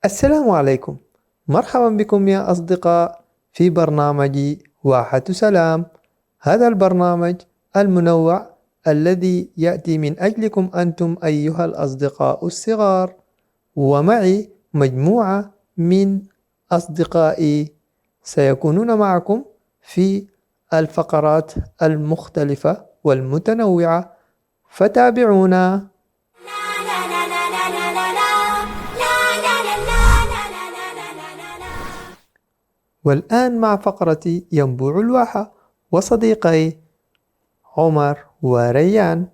السلام عليكم. مرحبا بكم يا أصدقاء في برنامج واحة سلام. هذا البرنامج المنوع الذي يأتي من أجلكم أنتم أيها الأصدقاء الصغار، ومعي مجموعة من أصدقائي سيكونون معكم في الفقرات المختلفة والمتنوعة، فتابعونا. والآن مع فقرة ينبوع الواحة وصديقي عمر وريان.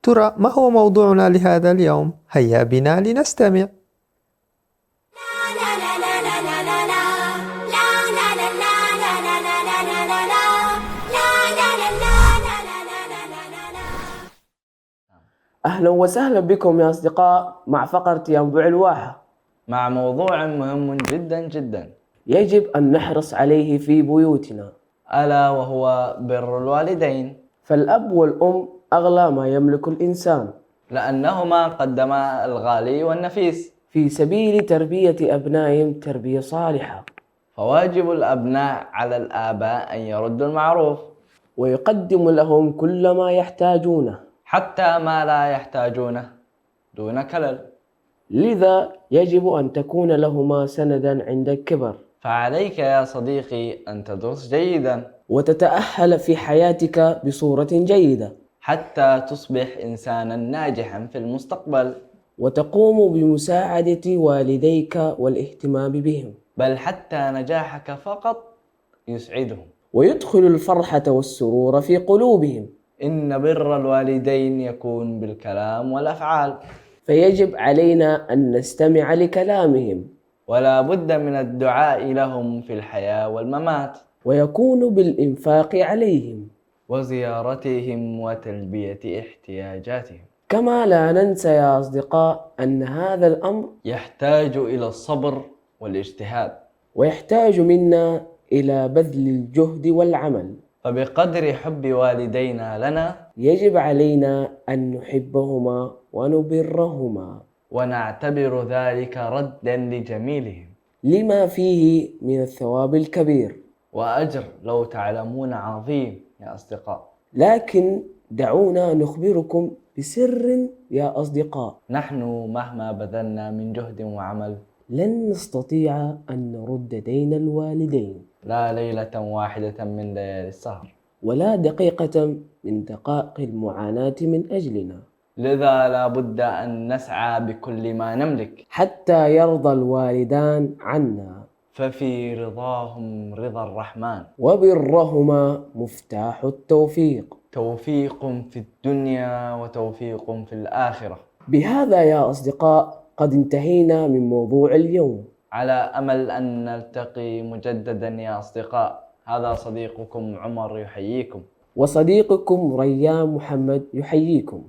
ترى ما هو موضوعنا لهذا اليوم؟ هيا بنا لنستمع. أهلا وسهلا بكم يا أصدقاء مع فقرة ينبوع الواحة، مع موضوع مهم جدا جدا يجب أن نحرص عليه في بيوتنا، ألا وهو بر الوالدين، فالأب والأم أغلى ما يملك الإنسان، لأنهما قدما الغالي والنفيس في سبيل تربية أبنائهم تربية صالحة، فواجب الأبناء على الآباء أن يردوا المعروف ويقدم لهم كل ما يحتاجونه، حتى ما لا يحتاجونه دون كلل. لذا يجب أن تكون لهما سندا عند الكبر، فعليك يا صديقي أن تدرس جيدا وتتأهل في حياتك بصورة جيدة، حتى تصبح إنسانا ناجحا في المستقبل، وتقوم بمساعدة والديك والاهتمام بهم، بل حتى نجاحك فقط يسعدهم. ويدخل الفرحة والسرور في قلوبهم، إن بر الوالدين يكون بالكلام والأفعال، فيجب علينا أن نستمع لكلامهم، ولا بد من الدعاء لهم في الحياة والممات، ويكون بالإنفاق عليهم، وزيارتهم وتلبية احتياجاتهم. كما لا ننسى يا أصدقاء أن هذا الأمر يحتاج إلى الصبر والاجتهاد، ويحتاج منا إلى بذل الجهد والعمل، فبقدر حب والدينا لنا يجب علينا أن نحبهما ونبرهما، ونعتبر ذلك ردا لجميلهم، لما فيه من الثواب الكبير. وأجر لو تعلمون عظيم يا أصدقاء. لكن دعونا نخبركم بسر يا أصدقاء، نحن مهما بذلنا من جهد وعمل لن نستطيع أن نرد دين الوالدين، لا ليلة واحدة من ليالي السهر، ولا دقيقة من دقائق المعاناة من أجلنا، لذا لا بد أن نسعى بكل ما نملك حتى يرضى الوالدان عنا، ففي رضاهم رضا الرحمن، وبرهما مفتاح التوفيق. توفيق في الدنيا وتوفيق في الآخرة. بهذا يا أصدقاء قد انتهينا من موضوع اليوم، على أمل أن نلتقي مجددا يا أصدقاء. هذا صديقكم عمر يحييكم، وصديقكم ريان محمد يحييكم.